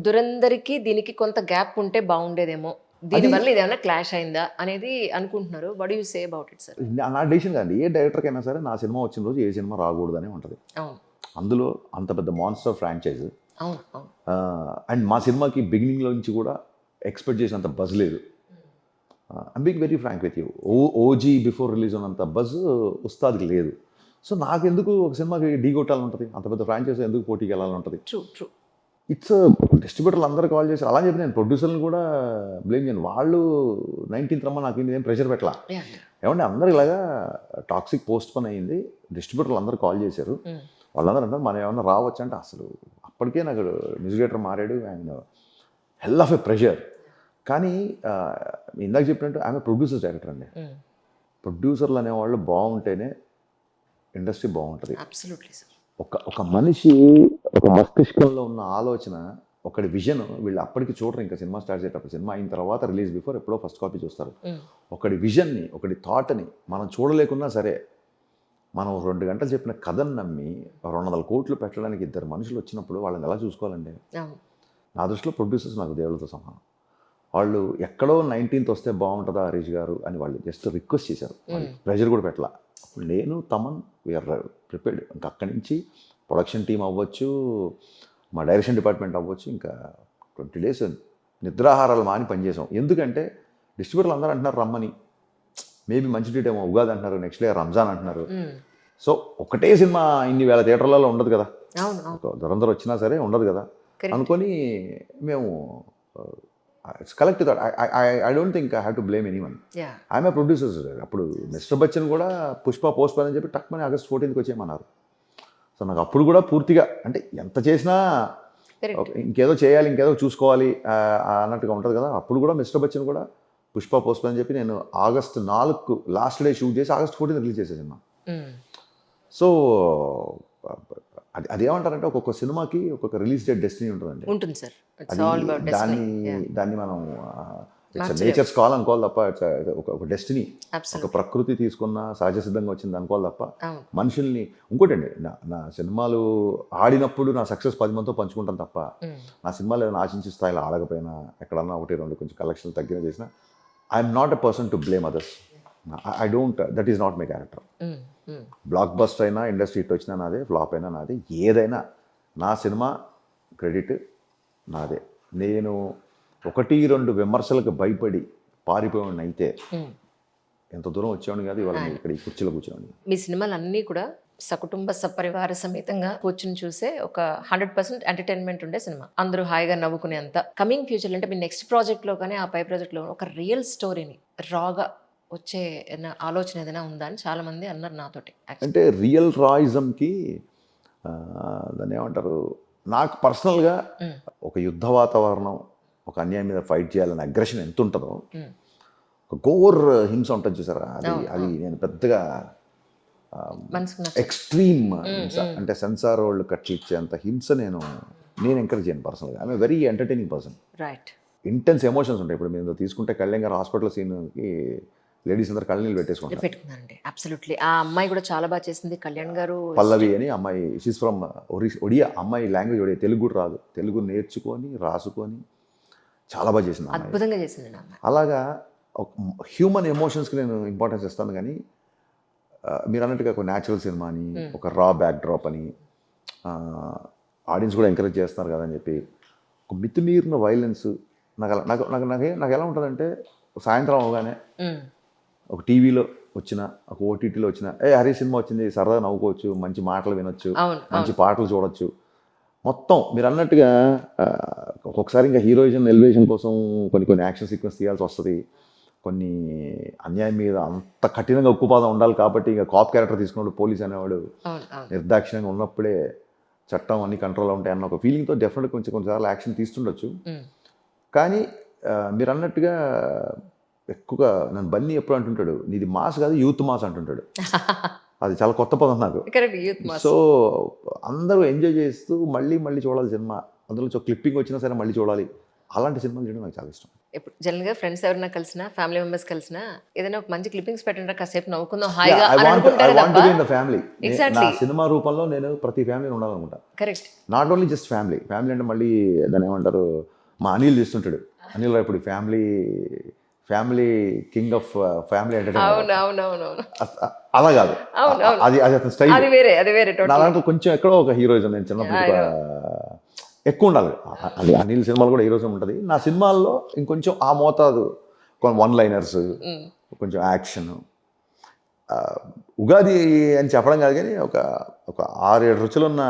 దురందర్‌కి దీనికి కొంత గ్యాప్ ఉంటే బాగుండేదేమో. అది దీనివల్ల ఇదేమన్నా క్లాష్ అయిందా అనేది అనుకుంటున్నారు. What do you say about it sir? నా డెసిషన్ కాదండి. ఏ డైరెక్టర్‌కైనా సరే నా సినిమా వచ్చిన రోజు ఏ సినిమా రాకూడదనే ఉంటది. అవును. అందులో అంత పెద్ద మాన్స్టర్ ఫ్రాంచైజ్. అవును. అవును. అండ్ మా సినిమాకి బిగినింగ్‌లో నుంచి కూడా ఎక్స్‌పెక్ట్ చేసినంత బజ్ లేదు. I'm being very frank with you. OG before release ఉన్నంత బజ్ ఉస్తాద్‌కి లేదు. సో నాకెందుకు ఒక సినిమాకి ఢీ కొట్టాలనుంటది? అంత పెద్ద ఫ్రాంచైజ్ ఎందుకు పోటీకి వెళ్ళాలనుంటది? ట్రూ. ట్రూ. ఇట్స్ డిస్ట్రిబ్యూటర్లు అందరూ కాల్ చేశారు. అలా అని చెప్పి నేను ప్రొడ్యూసర్‌ని కూడా బ్లేమ్ చేయను. వాళ్ళు 19th రమ్మని నాకు ఏం ప్రెషర్ పెట్టలా. యాహ్! ఏమంటే అందరూ ఇలాగా టాక్సిక్ పోస్ట్‌పోన్ అయింది. డిస్ట్రిబ్యూటర్లు అందరూ కాల్ చేశారు. హ్మ్. వాళ్ళందరూ అంటారు మనం ఏమన్నా రావచ్చా అంటే అసలు అప్పటికే నాకు మ్యూజిక్ డైరెక్టర్ మారాడు. And hell of a pressure. కానీ ఇందాక చెప్పినట్టు ఆమె ప్రొడ్యూసర్ డైరెక్టర్ అండి. హ్మ్. ప్రొడ్యూసర్లు అనేవాళ్ళు బాగుంటేనే ఇండస్ట్రీ బాగుంటుంది. Absolutely sir. ఒక మనిషి ఒక మస్తిష్కంలో ఉన్న ఆలోచన, ఒకడి విజన్ వీళ్ళు అప్పటికి చూడరు. ఇంకా సినిమా స్టార్ట్ చేసేటప్పుడు సినిమా అయిన తర్వాత రిలీజ్ బిఫోర్ ఎప్పుడో ఫస్ట్ కాపీ చూస్తారు. హ్మ్. ఒకడి విజన్ని, ఒకడి థాట్ని మనం చూడలేకున్నా సరే మనం 2 గంటలు చెప్పిన కథను నమ్మి 200 కోట్లు పెట్టడానికి ఇద్దరు మనుషులు వచ్చినప్పుడు వాళ్ళని ఎలా చూసుకోవాలండి? అవును. నా దృష్టిలో ప్రొడ్యూసర్స్ నాకు దేవుళ్ళతో సమానం. వాళ్ళు ఎక్కడో 19th వస్తే బాగుంటుందా హరీష్ గారు అని వాళ్ళు జస్ట్ రిక్వెస్ట్ చేశారు. వాళ్ళు ప్రెషర్ కూడా పెట్టలా. అప్పుడు నేను తమన్ వీఆర్ ప్రిపేర్డ్. ఇంకా అక్కడి నుంచి ప్రొడక్షన్ టీం అవ్వచ్చు, మా డైరెక్షన్ డిపార్ట్మెంట్ అవ్వచ్చు, ఇంకా 20 days నిద్రాహారాలు మాని పనిచేసాం. ఎందుకంటే డిస్ట్రిబ్యూటర్లు అందరూ అంటున్నారు రమ్మని. మేబీ మంచి డేట్ ఏమో ఉగాది అంటున్నారు, నెక్స్ట్ డే రంజాన్ అంటున్నారు. హ్మ్. సో ఒకటే సినిమా ఇన్ని వేల థియేటర్లలో ఉండదు కదా. అవును. అవును. ఒక దురంధర్ వచ్చినా సరే ఉండదు కదా కరెక్ట్. అనుకొని మేము it's collective thought. I don't think I have to blame anyone. Yeah! ఆమె ప్రొడ్యూసర్స్. అప్పుడు మిస్టర్ బచ్చన్ కూడా పుష్ప పోస్ట్ పోన్ అని చెప్పి టక్మని ఆగస్ట్ 14th వచ్చేయమన్నారు. సో నాకు అప్పుడు కూడా పూర్తిగా అంటే ఎంత చేసినా కరెక్ట్. ఇంకేదో చేయాలి, ఇంకేదో చూసుకోవాలి అన్నట్టుగా ఉంటుంది కదా. అప్పుడు కూడా మిస్టర్ బచ్చన్ కూడా పుష్ప పోస్ట్ పోన్ అని చెప్పి నేను ఆగస్ట్ 4 లాస్ట్ డే షూట్ చేసి ఆగస్ట్ 14 రిలీజ్ చేసే సినిమా. హ్మ్. సో అదేమంటారంటే ఒక్కొక్క సినిమాకి ఒక్కొక్క రిలీజ్ డేట్ డెస్టినీ ఉంటుందండి. ఉంటుంది సార్. ఇట్స్ అది ఆల్ అబౌట్ డెస్టినీ. యాహ్! దాన్ని మనం ఇట్స్ మార్చలేం. నేచర్స్ కాల్ అనుకోవాలి తప్ప ఇట్స్ ఒక డెస్టినీ. ఒక అబ్సల్యూట్‌లీ. ప్రకృతి తీసుకున్న సహజ సిద్ధంగా వచ్చింది అనుకోవాలి తప్ప అవును. మనుషుల్ని ఇంకోటండి నా సినిమాలు ఆడినప్పుడు నా సక్సెస్ 10 మందితో పంచుకుంటాను తప్ప హ్మ్. నా సినిమాలు ఏదైనా ఆశించే స్థాయిలో ఆడకపోయినా ఎక్కడన్నా 1-2 కొంచెం కలెక్షన్ తగ్గిన చేసినా I'm not a person to blame others. I don't, that is not my character. హ్మ్. హ్మ్. బ్లాక్ బస్టర్ అయినా ఇండస్ట్రీ హిట్ వచ్చినా నాదే, ఫ్లాప్ అయినా నాదే, ఏదైనా నా సినిమా క్రెడిట్ నాదే. నేను 1-2 విమర్శలకు భయపడి పారిపోయాడిని అయితే హ్మ్. ఎంత దూరం వచ్చేవాడిని కాదు. ఇవాళ నేను ఇక్కడ ఈ కుర్చీలో కూర్చోండి. మీ సినిమాలన్నీ కూడా సకుటుంబ సపరివార సమేతంగా కూర్చుని చూసే ఒక 100% ఎంటర్టైన్మెంట్ ఉండే సినిమా. అందరూ హాయిగా నవ్వుకునేంత. కమింగ్ ఫ్యూచర్ అంటే మీ నెక్స్ట్ ప్రాజెక్ట్లో కానీ ఆ పై ప్రాజెక్ట్లో ఒక రియల్ స్టోరీని రాగా వచ్చే ఆలోచన ఏదైనా ఉందా అని చాలా మంది అన్నారు నాతోటి. అంటే రియల్ రాయిజంకి దాన్ని ఏమంటారు, నాకు పర్సనల్గా ఒక యుద్ధ వాతావరణం, ఒక అన్యాయం మీద ఫైట్ చేయాలనే అగ్రెషన్ ఎంత ఉంటుందో, ఒక గోర్ హింస ఉంటుంది చూసారా, అది నేను పెద్దగా మనసుకు ఎక్స్ట్రీమ్ హింస అంటే సెన్సార్ వాళ్ళు కట్టి ఇచ్చేంత హింస నేను ఎంకరేజ్ చేయను పర్సనల్గా. I'm very entertaining person. Right. Intense emotions ఉంటాయి. ఇప్పుడు మీరు తీసుకుంటే కళ్యాణ్ గారు హాస్పిటల్ సీన్కి లేడీస్ అందరు కళ్ళనీళ్ళు పెట్టేసుకుంటారు. పెట్టుకున్నానండి. అబ్సల్యూట్లీ. ఆ అమ్మాయి కూడా చాలా బాగా చేసింది. కళ్యాణ్ గారు పల్లవి అని అమ్మాయి, షీస్ ఫ్రమ్ ఒడియా. అమ్మాయి లాంగ్వేజ్ ఒడియా, తెలుగు కూడా రాదు. తెలుగు నేర్చుకొని రాసుకొని చాలా బాగా చేసింది అమ్మాయి. అద్భుతంగా చేసింది ఆ అమ్మాయి. అలాగా ఒక హ్యూమన్ ఎమోషన్స్కి నేను ఇంపార్టెన్స్ ఇస్తాను. కానీ మీరు అన్నట్టుగా ఒక న్యాచురల్ సినిమా అని, ఒక రా బ్యాక్ డ్రాప్ అని ఆడియన్స్ కూడా ఎంకరేజ్ చేస్తున్నారు కదా అని చెప్పి ఒక మితిమీరిన వైలెన్స్ నాకు నాకు నాకు నాకు ఎలా ఉంటుందంటే, సాయంత్రం అవగానే ఒక టీవీలో వచ్చిన, ఒక ఓటీటీలో వచ్చిన, హరి సినిమా వచ్చింది, సరదా నవ్వుకోవచ్చు, మంచి మాటలు వినొచ్చు, మంచి పాటలు చూడొచ్చు. మొత్తం మీరు అన్నట్టుగా ఒక్కొక్కసారి ఇంకా హీరోయిజం ఎలివేషన్ కోసం కొన్ని యాక్షన్ సీక్వెన్స్ తీయాల్సి వస్తుంది. కొన్ని అన్యాయం మీద అంత కఠినంగా ఉక్కుపాదం ఉండాలి కాబట్టి ఇక కాప్ క్యారెక్టర్ తీసుకున్నప్పుడు పోలీస్ అనేవాడు నిర్దాక్షిణ్యంగా ఉన్నప్పుడే చట్టం అన్ని కంట్రోల్లో ఉంటాయి అన్న ఒక ఫీలింగ్తో డెఫినెట్గా కొన్నిసార్లు యాక్షన్ తీస్తుండొచ్చు. కానీ మీరు అన్నట్టుగా ఎక్కువగా నన్ను బన్నీ ఎప్పుడు అంటుంటాడు, నీది మాస్ కాదు యూత్ మాస్ అంటుంటాడు. అది చాలా కొత్త పదం నాకు. సో అందరూ ఎంజాయ్ చేస్తూ మళ్ళీ చూడాలి సినిమా. అందులో క్లిప్పింగ్ వచ్చినా సరే మళ్ళీ చూడాలి. అలాంటి సినిమాలు చేయడం నాకు చాలా ఇష్టం. ఇప్పుడు జనరల్గా ఫ్రెండ్స్ ఎవరైనా కలిసినా ఫ్యామిలీ మెంబర్స్ కలిసినా ఏదైనా ఒక మంచి క్లిప్పింగ్స్ పెట్టండి కాసేపు నవ్వుకుందాం హాయిగా ఐ అని వాంట్ అనుకుంటారు టు బి ఇన్ తప్ప. The family. నా ఎగ్జాక్ట్లీ, సినిమా రూపంలో నేను ప్రతి ఫ్యామిలీని ఉండాలనుకుంటా. Correct. Not only just family అంటే మళ్ళీ దాన్ని ఏమంటారు, మా అనిల్ చేస్తుంటాడు, Anil Ravipudi family king of family అవును ఎంటర్టైన్మెంట్. అవును అవును అవును అలా కాదు, అవును అవును అది అతని స్టైల్. అది వేరే నా టోటల్. దాంట్లో కొంచెం ఎక్కడో ఒక హీరోయిజం, నేను చిన్నప్పుడు ఎక్కువ ఉండాలి. అది అనిల్ సినిమాలు కూడా హీరోయిజం ఉంటుంది. నా సినిమాల్లో ఇంకొంచెం ఆ మోతాదు, వన్ లైనర్స్, కొంచెం యాక్షన్. ఉగాది అని చెప్పడం కాదు కానీ ఒక 6-7 రుచులున్న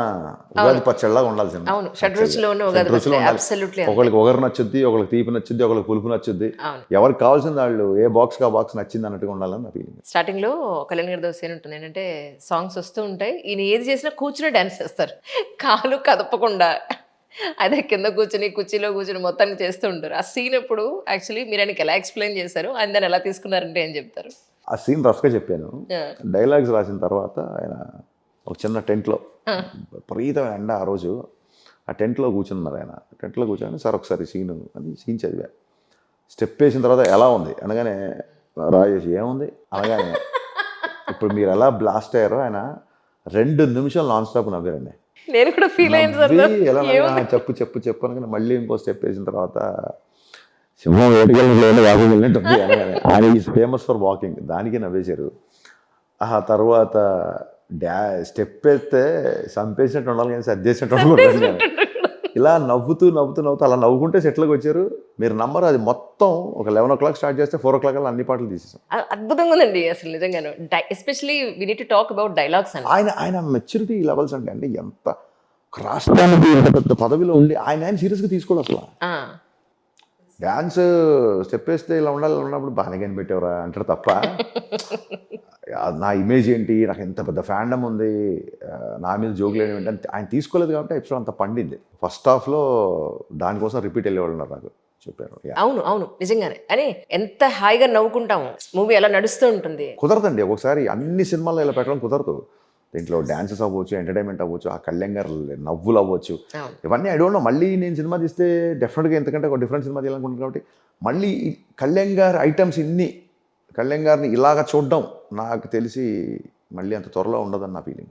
ఉగాది పచ్చడిలాగా ఉండాలి సినిమా. అవును, షడ్రుచులు ఉన్న ఉగాది రుచులు పచ్చడి. ఉండాలి. Absolutely. ఒకళ్ళకి ఒగరు నచ్చుద్ది, ఒకళ్ళకి తీపి నచ్చుద్ది, ఒకళ్ళకి పులుపు నచ్చుద్ది. అవును. ఎవరికి కావాల్సింది వాళ్ళు ఏ బాక్స్కి ఆ బాక్స్ నచ్చింది అన్నట్టుగా ఉండాలని నా ఫీలింగ్. స్టార్టింగ్ లో కళ్యాణ్ గారి దోశ ఉంటుంది ఏంటంటే సాంగ్స్ వస్తూ ఉంటాయి, ఈయన ఏది చేసినా కూర్చుని డాన్స్ చేస్తారు, కాలు కదపకుండా. అదే కింద కూర్చుని కుర్చీలో కూర్చుని మొత్తానికి చేస్తూ ఉంటారు. ఆ సీన్ ఎప్పుడు యాక్చువల్లీ మీరు ఆయనకి ఎలా ఎక్స్ప్లెయిన్ చేశారు, ఆయన దాన్ని ఎలా తీసుకున్నారంటే ఏం చెప్తారు? ఆ సీన్ రఫ్గా చెప్పాను. Yeah. డైలాగ్స్ రాసిన తర్వాత ఆయన ఒక చిన్న టెంట్లో, విపరీతమైన ఎండ ఆ రోజు, ఆ టెంట్లో కూర్చున్నారు. ఆయన టెంట్లో కూర్చొని సార్ ఒకసారి సీన్ చదివా. స్టెప్ వేసిన తర్వాత ఎలా ఉంది అనగానే రాజేష్ ఏముంది అనగానే ఇప్పుడు మీరు ఎలా బ్లాస్ట్ అయ్యారో ఆయన 2 నిమిషాలు నాన్ స్టాప్ నవ్వారండి. నేను కూడా ఫీల్ అయ్యాను సార్. నవ్వి ఎలా చెప్పు అనగానే మళ్ళీ ఇంకో స్టెప్ వేసిన తర్వాత సింహం వేటకెళ్ళినట్టు వాకింగ్ వెళ్ళినట్టు ఉంది అనగానే ఆయన ఈజ్ ఫేమస్ ఫర్ వాకింగ్, దానికి నవ్వేశారు. ఆ తర్వాత స్టెప్ వేస్తే సంపేసినట్టు ఉండాలి కానీ సర్దేసినట్టు ఉండకూడదు. ఇలా నవ్వుతూ అలా నవ్వుకుంటే సెట్లోకి వచ్చారు. మీరు నమ్మరు, అది మొత్తం ఒక 11 o'clock స్టార్ట్ చేస్తే 4 o'clock అలా అన్ని పాటలు తీసేసాం. అద్భుతంగా ఉందండి అసలు నిజంగాను. Especially we need to talk about dialogues అని. ఆయన మెచ్యూరిటీ లెవెల్స్ అంటే ఎంత రాష్ట్రానికి ఎంత పెద్ద పదవిలో ఉండి ఆయన సీరియస్గా తీసుకోవడం అసలు. డ్యాన్స్ స్టెప్ వేస్తే ఇలా ఉన్నప్పుడు బాగానే కనిపెట్టేవరా అంటారు తప్ప నా ఇమేజ్ ఏంటి, నాకు ఎంత పెద్ద ఫ్యాండమ్ ఉంది, నా మీద జోకులు ఏంటంటే ఆయన తీసుకోలేదు కాబట్టి ఎపిసోడ్ అంత పండింది. ఫస్ట్ హాఫ్లో దానికోసం రిపీట్ వెళ్ళేవాళ్ళు నాకు చెప్పారు. అవును అవును నిజంగానే. అని ఎంత హాయిగా నవ్వుకుంటాము, మూవీ ఎలా నడుస్తూ ఉంటుంది. కుదరదండి ఒకసారి అన్ని సినిమాల్లో ఇలా పెట్టడం కుదరదు. దీంట్లో డ్యాన్సెస్ అవ్వచ్చు, ఎంటర్టైన్మెంట్ అవ్వచ్చు, ఆ కళ్యాణ్ గారు నవ్వులు అవ్వచ్చు, ఇవన్నీ ఐ డోంట్ నో. మళ్ళీ నేను సినిమా తీస్తే డెఫినెట్గా ఎంతకంటే ఒక డిఫరెంట్ సినిమా తీయాలనుకుంటున్నాను కాబట్టి మళ్ళీ కళ్యాణ్ గారి ఐటమ్స్ కళ్యాణ్ గారిని ఇలాగ చూడడం నాకు తెలిసి మళ్ళీ అంత త్వరలో ఉండదని నా ఫీలింగ్.